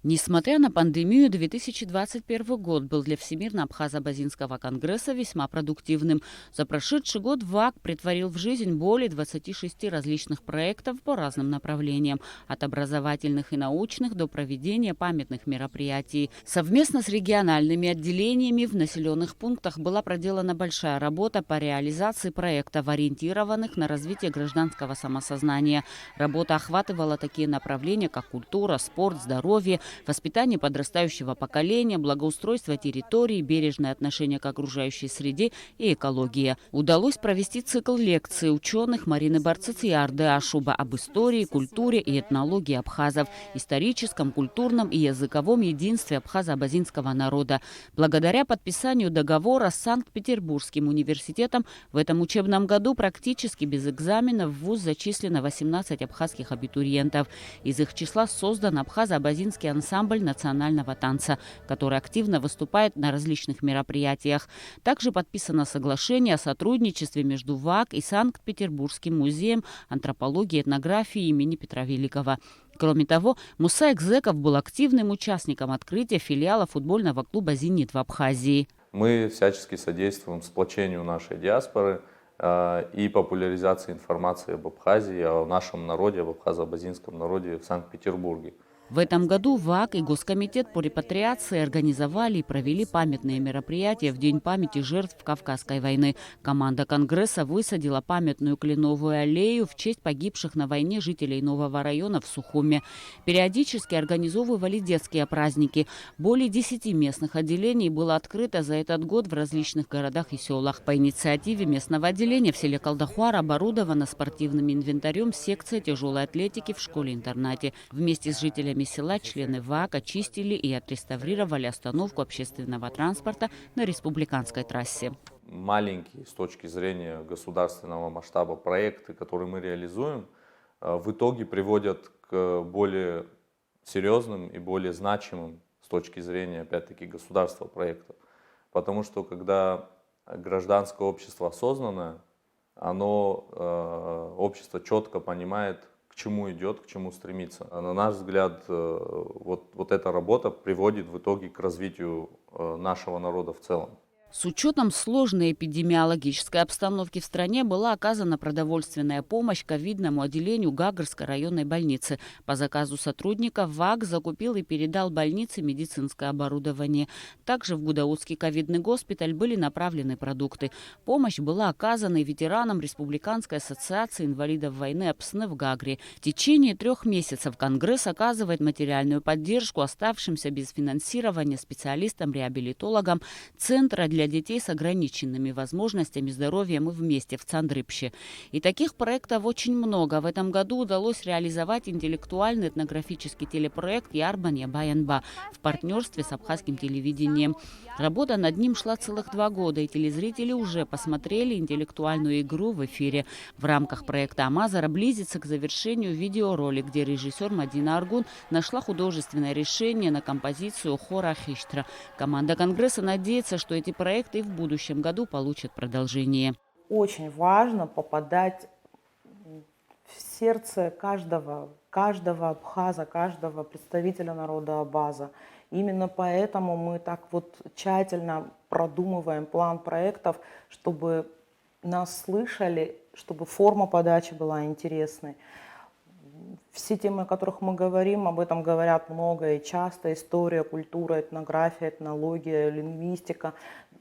Несмотря на пандемию, 2021 год был для Всемирно-Абхазо-Базинского конгресса весьма продуктивным. За прошедший год ВАК претворил в жизнь более 26 различных проектов по разным направлениям, от образовательных и научных до проведения памятных мероприятий. Совместно с региональными отделениями в населенных пунктах была проделана большая работа по реализации проектов, ориентированных на развитие гражданского самосознания. Работа охватывала такие направления, как культура, спорт, здоровье, воспитание подрастающего поколения, благоустройство территории, бережное отношение к окружающей среде и экология. Удалось провести цикл лекций ученых Марины Барцец и Арды Ашуба об истории, культуре и этнологии абхазов, историческом, культурном и языковом единстве абхазо-абазинского народа. Благодаря подписанию договора с Санкт-Петербургским университетом в этом учебном году практически без экзаменов в ВУЗ зачислено 18 абхазских абитуриентов. Из их числа создан абхазо-абазинский ансамбль национального танца, который активно выступает на различных мероприятиях. Также подписано соглашение о сотрудничестве между ВАК и Санкт-Петербургским музеем антропологии и этнографии имени Петра Великого. Кроме того, Муса Экзеков был активным участником открытия филиала футбольного клуба «Зенит» в Абхазии. Мы всячески содействуем сплочению нашей диаспоры и популяризации информации об Абхазии, о нашем народе, об абхазо-абазинском народе в Санкт-Петербурге. В этом году ВАК и Госкомитет по репатриации организовали и провели памятные мероприятия в День памяти жертв Кавказской войны. Команда Конгресса высадила памятную кленовую аллею в честь погибших на войне жителей нового района в Сухуме. Периодически организовывали детские праздники. Более 10 местных отделений было открыто за этот год в различных городах и селах. По инициативе местного отделения в селе Калдахуар оборудована спортивным инвентарем секция тяжелой атлетики в школе-интернате. Вместе с жителями села члены ВАК очистили и отреставрировали остановку общественного транспорта на республиканской трассе. Маленькие с точки зрения государственного масштаба проекты, которые мы реализуем, в итоге приводят к более серьезным и более значимым с точки зрения, опять-таки, государства проектов. Потому что когда гражданское общество осознанное, общество четко понимает, к чему идет, к чему стремится. На наш взгляд, вот эта работа приводит в итоге к развитию нашего народа в целом. С учетом сложной эпидемиологической обстановки в стране была оказана продовольственная помощь ковидному отделению Гагарской районной больницы. По заказу сотрудников ВАК закупил и передал больнице медицинское оборудование. Также в Гудаутский ковидный госпиталь были направлены продукты. Помощь была оказана и ветеранам Республиканской ассоциации инвалидов войны АПСН в Гагре. В течение 3 месяцев Конгресс оказывает материальную поддержку оставшимся без финансирования специалистам-реабилитологам Центра для детей с ограниченными возможностями здоровья «Мы вместе» в Цандрыпще. И таких проектов очень много. В этом году удалось реализовать интеллектуальный этнографический телепроект «Ярбанья Баянба» в партнерстве с абхазским телевидением. Работа над ним шла целых 2 года, и телезрители уже посмотрели интеллектуальную игру в эфире. В рамках проекта «Амазара» близится к завершению видеоролик, где режиссер Мадина Аргун нашла художественное решение на композицию хора Хиштра. Команда Конгресса надеется, что эти проекты и в будущем году получат продолжение. Очень важно попадать в сердце каждого абхаза, каждого представителя народа абаза. Именно поэтому мы так вот тщательно продумываем план проектов, чтобы нас слышали, чтобы форма подачи была интересной. Все темы, о которых мы говорим, об этом говорят много и часто. История, культура, этнография, этнология, лингвистика.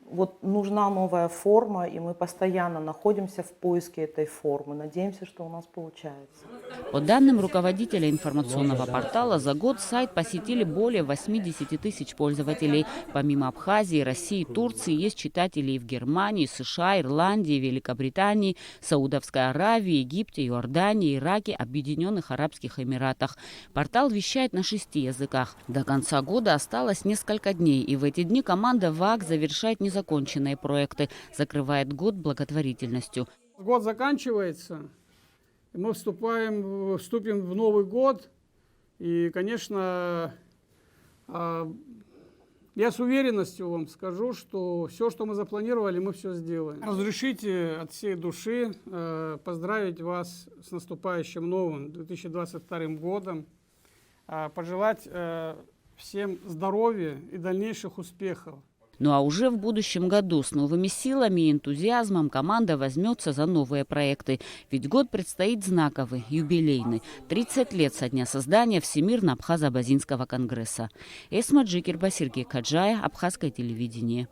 Вот нужна новая форма, и мы постоянно находимся в поиске этой формы. Надеемся, что у нас получается. По данным руководителя информационного портала, за год сайт посетили более 80 тысяч пользователей. Помимо Абхазии, России, Турции, есть читатели и в Германии, США, Ирландии, Великобритании, Саудовской Аравии, Египте, Иордании, Ираке, Объединенных Арабских Эмиратах. Портал вещает на 6 языках. До конца года осталось несколько дней, и в эти дни команда ВАК завершает незаконченные проекты, закрывает год благотворительностью. Год заканчивается, и мы вступим в Новый год, и, конечно, я с уверенностью вам скажу, что все, что мы запланировали, мы все сделаем. Разрешите от всей души поздравить вас с наступающим новым 2022 годом, пожелать всем здоровья и дальнейших успехов. Ну а уже в будущем году с новыми силами и энтузиазмом команда возьмется за новые проекты. Ведь год предстоит знаковый, юбилейный. 30 лет со дня создания Всемирно-Абхазо-Абазинского конгресса. Эсма Джикерба, Сергей Каджая, Абхазское телевидение.